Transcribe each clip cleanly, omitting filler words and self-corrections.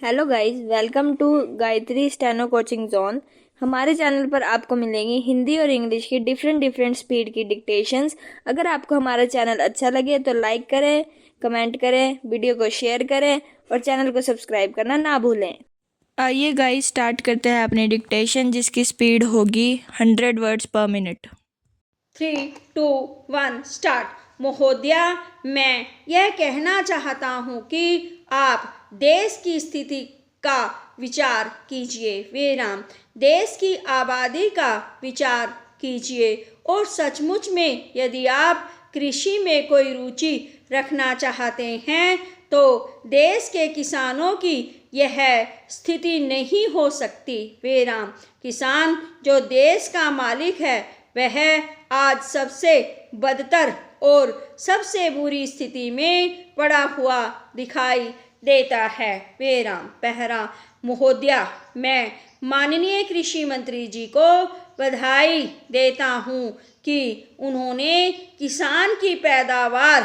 Hello guys, welcome to Gayatri steno coaching zone. हमारे channel पर आपको मिलेंगी हिंदी और इंग्लिश की डिफरेंट स्पीड की डिक्टेशंस। अगर आपको हमारा चैनल अच्छा लगे तो लाइक करें, कमेंट करें, वीडियो को शेयर करें और चैनल को सब्सक्राइब करना ना भूलें। आइए गाइस, स्टार्ट करते हैं अपनी डिक्टेशन, जिसकी स्पीड होगी 100 वर्ड्स पर मिनट। 3, 2, 1 स्टार्ट। महोदया, मैं यह कहना चाहता हूँ कि आप देश की स्थिति का विचार कीजिए। विराम। देश की आबादी का विचार कीजिए और सचमुच में यदि आप कृषि में कोई रुचि रखना चाहते हैं तो देश के किसानों की यह स्थिति नहीं हो सकती। विराम। किसान जो देश का मालिक है वह आज सबसे बदतर और सबसे बुरी स्थिति में पड़ा हुआ दिखाई देता है। विराम। पहला। महोदया, मैं माननीय कृषि मंत्री जी को बधाई देता हूँ कि उन्होंने किसान की पैदावार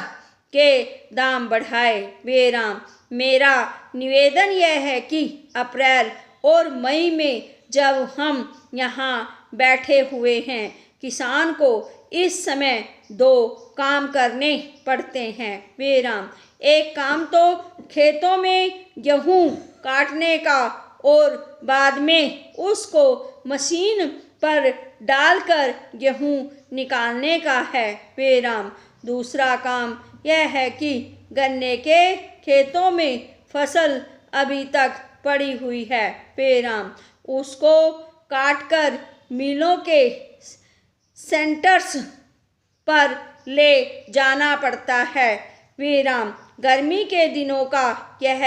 के दाम बढ़ाए। विराम। मेरा निवेदन यह है कि अप्रैल और मई में जब हम यहाँ बैठे हुए हैं, किसान को इस समय दो काम करने पड़ते हैं। विराम। एक काम तो खेतों में गेहूँ काटने का और बाद में उसको मशीन पर डालकर गेहूँ निकालने का है। विराम। दूसरा काम यह है कि गन्ने के खेतों में फसल अभी तक पड़ी हुई है। विराम। उसको काटकर मिलों के सेंटर्स पर ले जाना पड़ता है। विराम। गर्मी के दिनों का यह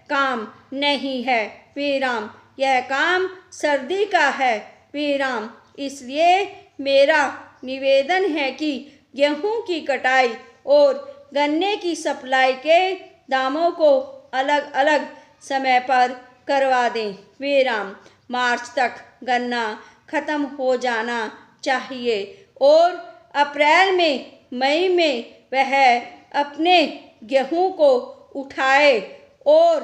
काम नहीं है। विराम। यह काम सर्दी का है। विराम। इसलिए मेरा निवेदन है कि गेहूं की कटाई और गन्ने की सप्लाई के दामों को अलग अलग समय पर करवा दें। विराम। मार्च तक गन्ना खत्म हो जाना चाहिए और अप्रैल में मई में वह अपने गेहूं को उठाए और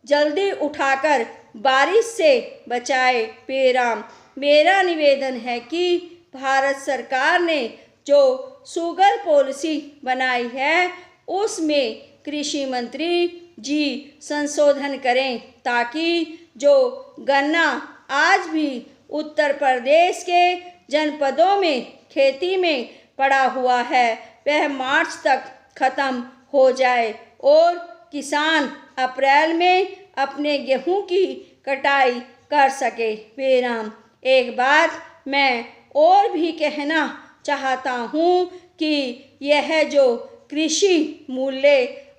जल्दी उठाकर बारिश से बचाए। विराम। मेरा निवेदन है कि भारत सरकार ने जो शुगर पॉलिसी बनाई है उसमें कृषि मंत्री जी संशोधन करें ताकि जो गन्ना आज भी उत्तर प्रदेश के जनपदों में खेती में पड़ा हुआ है वह मार्च तक खत्म हो जाए और किसान अप्रैल में अपने गेहूं की कटाई कर सके। विराम। एक बात मैं और भी कहना चाहता हूँ कि यह जो कृषि मूल्य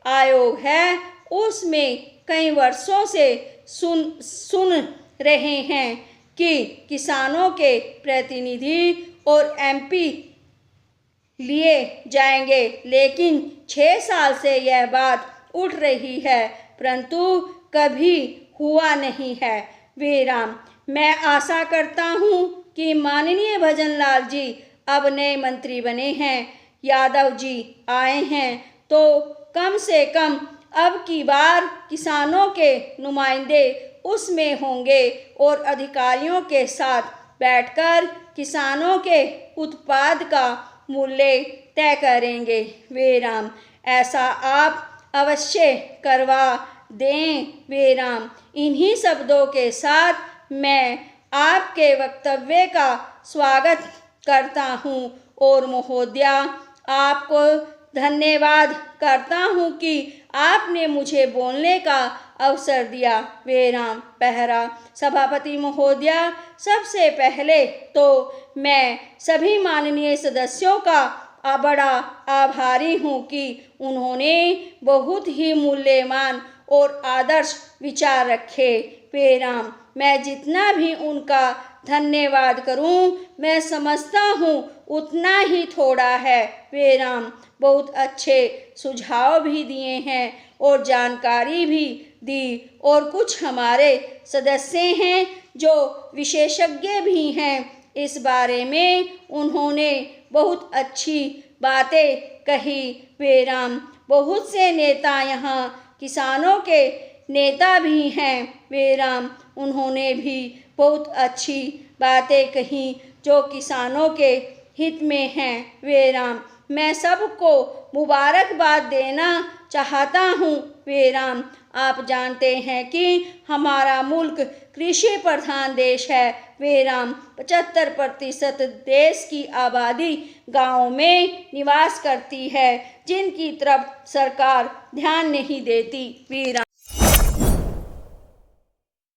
आयोग है उसमें कई वर्षों से सुन रहे हैं कि किसानों के प्रतिनिधि और एमपी लिए जाएंगे, लेकिन 6 साल से यह बात उठ रही है परंतु कभी हुआ नहीं है। विराम। मैं आशा करता हूँ कि माननीय भजनलाल जी अब नए मंत्री बने हैं, यादव जी आए हैं तो कम से कम अब की बार किसानों के नुमाइंदे उसमें होंगे और अधिकारियों के साथ बैठकर किसानों के उत्पाद का मूल्य तय करेंगे। विराम। ऐसा आप अवश्य करवा दें। विराम। इन्हीं शब्दों के साथ मैं आपके वक्तव्य का स्वागत करता हूँ और महोदया आपको धन्यवाद करता हूँ कि आपने मुझे बोलने का अवसर दिया। विराम। पहला। सभापति महोदया, सबसे पहले तो मैं सभी माननीय सदस्यों का बड़ा आभारी हूँ कि उन्होंने बहुत ही मूल्यवान और आदर्श विचार रखे। विराम। मैं जितना भी उनका धन्यवाद करूं मैं समझता हूं उतना ही थोड़ा है। विराम। बहुत अच्छे सुझाव भी दिए हैं और जानकारी भी दी और कुछ हमारे सदस्य हैं जो विशेषज्ञ भी हैं इस बारे में, उन्होंने बहुत अच्छी बातें कही। विराम। बहुत से नेता यहाँ किसानों के नेता भी हैं वे राम, उन्होंने भी बहुत अच्छी बातें कही जो किसानों के हित में हैं वे राम। मैं सबको मुबारकबाद देना चाहता हूँ वे राम। आप जानते हैं कि हमारा मुल्क कृषि प्रधान देश है वे राम। 75% देश की आबादी गाँव में निवास करती है, जिनकी तरफ सरकार ध्यान नहीं देती वे राम।